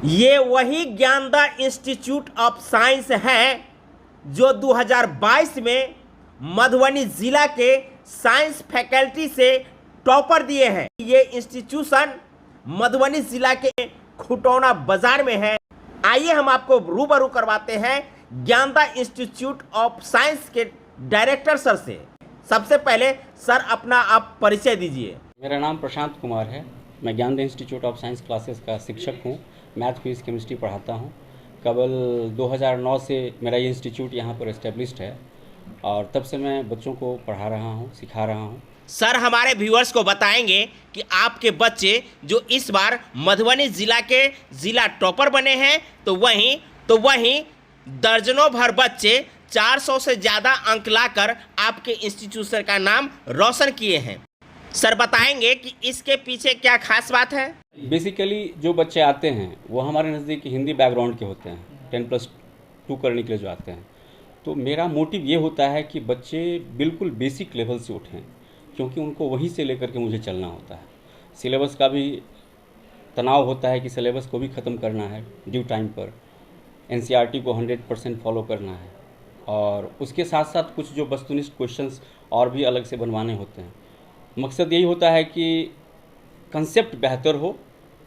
ये वही Dnyanada institute of science है जो 2022 में मधुबनी जिला के साइंस फैकल्टी से टॉपर दिए हैं। ये इंस्टीट्यूशन मधुबनी जिला के खुटौना बाजार में है। आइए हम आपको रूबरू करवाते हैं ज्ञानदा इंस्टीट्यूट ऑफ साइंस के डायरेक्टर सर से। सबसे पहले सर अपना आप परिचय दीजिए। मेरा नाम प्रशांत कुमार है। मैं Dnyanada institute of science classes का शिक्षक हूँ। मैथ फिजिक्स केमिस्ट्री पढ़ाता हूँ। केवल 2009 से मेरा ये इंस्टीट्यूट यहाँ पर एस्टेब्लिश्ड है और तब से मैं बच्चों को पढ़ा रहा हूँ, सिखा रहा हूँ। सर हमारे व्यूअर्स को बताएंगे कि आपके बच्चे जो इस बार मधुबनी जिला के जिला टॉपर बने हैं तो वहीं दर्जनों भर बच्चे 400 से ज़्यादा अंक लाकर आपके इंस्टीट्यूशन का नाम रोशन किए हैं। सर बताएंगे कि इसके पीछे क्या खास बात है। बेसिकली जो बच्चे आते हैं वो हमारे नज़दीक हिंदी बैकग्राउंड के होते हैं, 10+2 करने के लिए जो आते हैं। तो मेरा मोटिव ये होता है कि बच्चे बिल्कुल बेसिक लेवल से उठें, क्योंकि उनको वहीं से लेकर के मुझे चलना होता है। सिलेबस का भी तनाव होता है कि सिलेबस को भी ख़त्म करना है ड्यू टाइम पर, एनसीईआरटी को 100% फॉलो करना है और उसके साथ साथ कुछ जो वस्तुनिष्ठ क्वेश्चंस और भी अलग से बनवाने होते हैं। मकसद यही होता है कि कंसेप्ट बेहतर हो,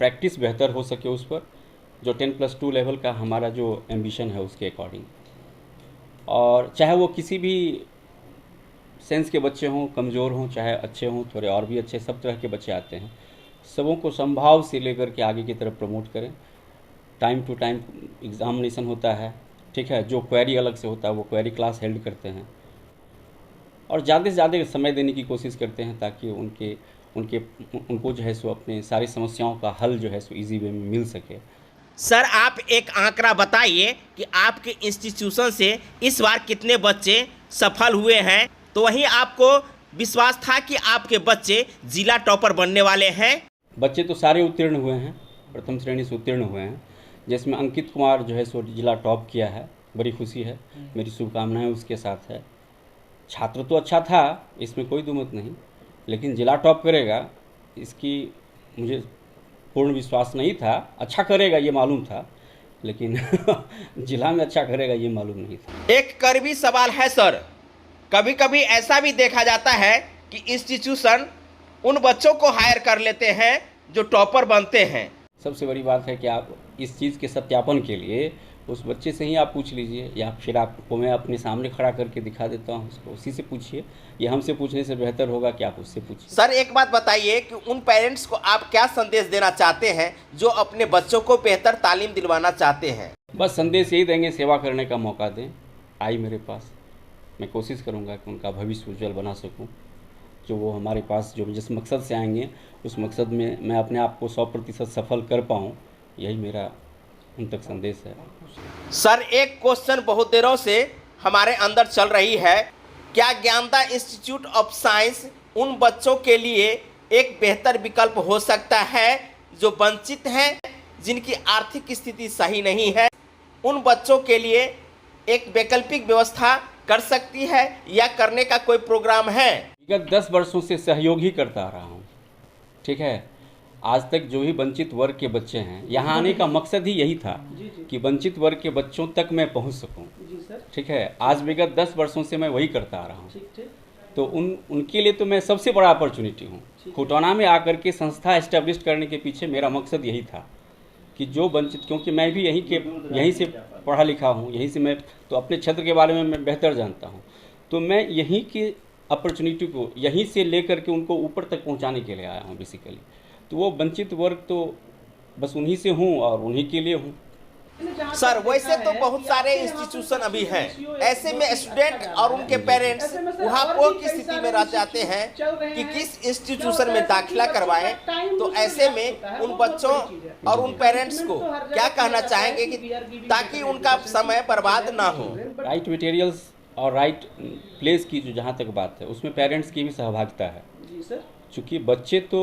प्रैक्टिस बेहतर हो सके उस पर, जो 10+2 लेवल का हमारा जो एम्बिशन है उसके अकॉर्डिंग। और चाहे वो किसी भी सेंस के बच्चे हों, कमज़ोर हों, चाहे अच्छे हों, थोड़े और भी अच्छे, सब तरह के बच्चे आते हैं। सबों को संभाव से लेकर के आगे की तरफ प्रमोट करें। टाइम टू टाइम एग्जामिनेशन होता है, ठीक है। जो क्वेरी अलग से होता है वो क्वेरी क्लास हेल्ड करते हैं और ज़्यादा से ज़्यादा समय देने की कोशिश करते हैं ताकि उनको जो है सो अपने सारी समस्याओं का हल जो है सो इजी वे में मिल सके। सर आप एक आंकड़ा बताइए कि आपके इंस्टीट्यूशन से इस बार कितने बच्चे सफल हुए हैं, तो वहीं आपको विश्वास था कि आपके बच्चे जिला टॉपर बनने वाले हैं। बच्चे तो सारे उत्तीर्ण हुए हैं, प्रथम श्रेणी से उत्तीर्ण हुए हैं, जिसमें अंकित कुमार जो है सो जिला टॉप किया है। बड़ी खुशी है, मेरी शुभकामनाएं उसके साथ है। छात्र तो अच्छा था, इसमें कोई दुमत नहीं, लेकिन जिला टॉप करेगा इसकी मुझे पूर्ण विश्वास नहीं था। अच्छा करेगा ये मालूम था, लेकिन जिला में अच्छा करेगा ये मालूम नहीं था। एक कड़वी सवाल है सर, कभी कभी ऐसा भी देखा जाता है कि इंस्टीट्यूशन उन बच्चों को हायर कर लेते हैं जो टॉपर बनते हैं। सबसे बड़ी बात है कि आप इस चीज़ के सत्यापन के लिए उस बच्चे से ही आप पूछ लीजिए, या फिर आपको मैं अपने सामने खड़ा करके दिखा देता हूँ, उसको उसी से पूछिए। ये हमसे पूछने से बेहतर होगा कि आप उससे पूछिए। सर एक बात बताइए कि उन पेरेंट्स को आप क्या संदेश देना चाहते हैं जो अपने बच्चों को बेहतर तालीम दिलवाना चाहते हैं। बस संदेश यही देंगे, सेवा करने का मौका दें। आई मेरे पास, मैं कोशिश करूँगा कि उनका भविष्य उज्जवल बना सकूँ। जो वो हमारे पास जो जिस मकसद से आएंगे उस मकसद में मैं अपने आप को 100% सफल कर पाऊँ, यही मेरा उन तक संदेश है। सर एक क्वेश्चन बहुत देरों से हमारे अंदर चल रही है, क्या ज्ञानदा इंस्टीट्यूट ऑफ साइंस उन बच्चों के लिए एक बेहतर विकल्प हो सकता है जो वंचित हैं, जिनकी आर्थिक स्थिति सही नहीं है? उन बच्चों के लिए एक वैकल्पिक व्यवस्था कर सकती है या करने का कोई प्रोग्राम है? विगत 10 वर्षों से सहयोग ही करता आ रहा हूँ, ठीक है। आज तक जो ही वंचित वर्ग के बच्चे हैं, यहाँ आने का मकसद ही यही था कि वंचित वर्ग के बच्चों तक मैं पहुँच सकूँ, ठीक है। आज विगत 10 वर्षों से मैं वही करता आ रहा हूँ, तो उनके लिए तो मैं सबसे बड़ा अपॉर्चुनिटी हूँ। खुटौना में आकर के संस्था एस्टेब्लिश करने के पीछे मेरा मकसद यही था कि जो वंचित, क्योंकि मैं भी यहीं से पढ़ा लिखा हूँ, यहीं से मैं तो अपने क्षेत्र के बारे में मैं बेहतर जानता हूँ, तो मैं यहीं की अपॉर्चुनिटी को यहीं से लेकर के उनको ऊपर तक पहुँचाने के लिए आया हूँ बेसिकली। तो वो वंचित वर्ग तो बस उन्हीं से हूँ और उन्हीं के लिए हूँ। सर वैसे तो बहुत सारे इंस्टीट्यूशन अभी हैं, ऐसे में स्टूडेंट और उनके पेरेंट्स वहाँ की स्थिति में रह जाते हैं कि किस इंस्टीट्यूशन में दाखिला करवाएं। तो ऐसे में उन बच्चों और उन पेरेंट्स को क्या कहना चाहेंगे कि ताकि उनका समय बर्बाद ना हो? राइट मटेरियल्स और राइट प्लेस की जो जहाँ तक बात है, उसमें पेरेंट्स की भी सहभागिता है। चूँकि बच्चे तो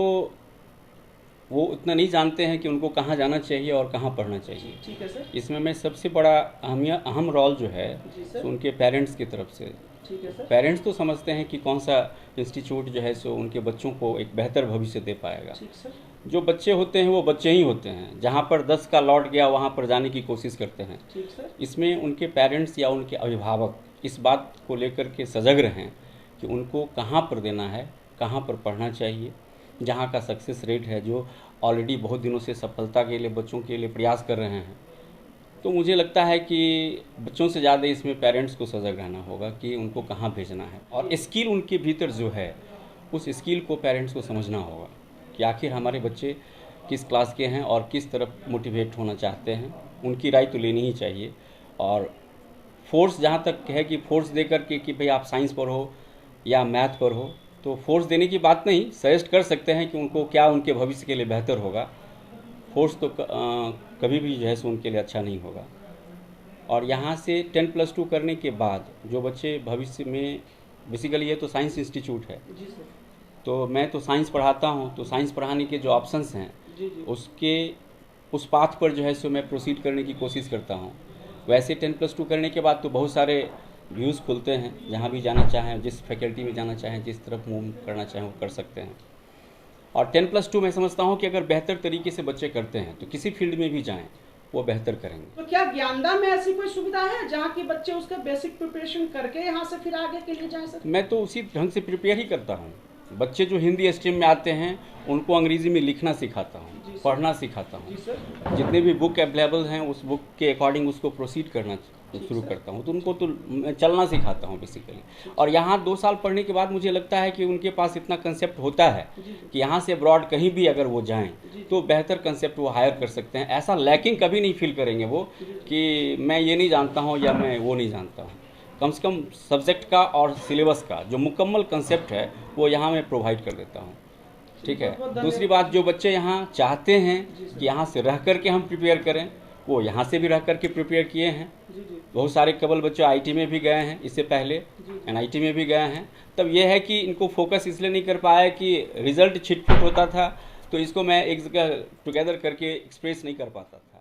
वो उतना नहीं जानते हैं कि उनको कहाँ जाना चाहिए और कहाँ पढ़ना चाहिए। ठीक है सर। इसमें मैं सबसे बड़ा अहम रोल जो है तो उनके पेरेंट्स की तरफ से। ठीक है सर। पेरेंट्स तो समझते हैं कि कौन सा इंस्टीट्यूट जो है सो उनके बच्चों को एक बेहतर भविष्य दे पाएगा। ठीक सर। जो बच्चे होते हैं वो बच्चे ही होते हैं, जहाँ पर 10 का लौट गया वहाँ पर जाने की कोशिश करते हैं। ठीक सर। इसमें उनके पेरेंट्स या उनके अभिभावक इस बात को लेकर के सजग रहें कि उनको कहाँ पर देना है, कहाँ पर पढ़ना चाहिए, जहाँ का सक्सेस रेट है, जो ऑलरेडी बहुत दिनों से सफलता के लिए बच्चों के लिए प्रयास कर रहे हैं। तो मुझे लगता है कि बच्चों से ज़्यादा इसमें पेरेंट्स को सजग रहना होगा कि उनको कहाँ भेजना है, और स्किल उनके भीतर जो है उस स्किल को पेरेंट्स को समझना होगा कि आखिर हमारे बच्चे किस क्लास के हैं और किस तरफ मोटिवेट होना चाहते हैं। उनकी राय तो लेनी ही चाहिए, और फोर्स जहाँ तक है कि फोर्स दे करके कि भाई आप साइंस पढ़ो या मैथ पढ़ो, तो फोर्स देने की बात नहीं, सजेस्ट कर सकते हैं कि उनको क्या उनके भविष्य के लिए बेहतर होगा। फोर्स तो कभी भी जो है सो उनके लिए अच्छा नहीं होगा। और यहाँ से 10+2 करने के बाद जो बच्चे भविष्य में, बेसिकली ये तो साइंस इंस्टीट्यूट है, जी सर। तो मैं तो साइंस पढ़ाता हूँ, तो साइंस पढ़ाने के जो ऑप्शंस हैं जी जी। उसके उस पाथ पर जो है सो मैं प्रोसीड करने की कोशिश करता हूँ। वैसे 10+2 करने के बाद तो बहुत सारे व्यूज़ खुलते हैं, जहाँ भी जाना चाहें, जिस फैकल्टी में जाना चाहें, जिस तरफ मूव करना चाहें वो कर सकते हैं। और 10+2 मैं समझता हूँ कि अगर बेहतर तरीके से बच्चे करते हैं तो किसी फील्ड में भी जाएं वो बेहतर करेंगे। तो क्या ज्ञानदा में ऐसी कोई सुविधा है जहाँ के बच्चे उसका बेसिक प्रिपरेशन करके यहाँ से फिर आगे के लिए जाए सर? मैं तो उसी ढंग से प्रिपेयर ही करता हूँ। बच्चे जो हिंदी स्ट्रीम में आते हैं उनको अंग्रेज़ी में लिखना सिखाता हूँ, पढ़ना सिखाता हूँ। जी सर। जितने भी बुक अवेलेबल हैं उस बुक के अकॉर्डिंग उसको प्रोसीड करना शुरू करता हूँ, तो उनको तो मैं चलना सिखाता हूँ बेसिकली। और यहाँ 2 साल पढ़ने के बाद मुझे लगता है कि उनके पास इतना कंसेप्ट होता है कि यहाँ से अब्रॉड कहीं भी अगर वो जाएं तो बेहतर कंसेप्ट वो हायर कर सकते हैं। ऐसा लैकिंग कभी नहीं फील करेंगे वो कि मैं ये नहीं जानता हूँ या मैं वो नहीं जानता हूँ। कम से कम सब्जेक्ट का और सिलेबस का जो मुकम्मल कंसेप्ट है वो यहाँ मैं प्रोवाइड कर देता हूँ। ठीक है। दूसरी बात, जो बच्चे यहाँ चाहते हैं कि यहाँ से रह कर के हम प्रिपेयर करें, वो यहाँ से भी रह कर के प्रिपेयर किए हैं। बहुत सारे कबल बच्चे आईटी में भी गए हैं, इससे पहले एनआईटी में भी गए हैं। तब यह है कि इनको फोकस इसलिए नहीं कर पाया कि रिजल्ट छिटपुट होता था, तो इसको मैं एक जगह टुगेदर करके एक्सप्रेस नहीं कर पाता था।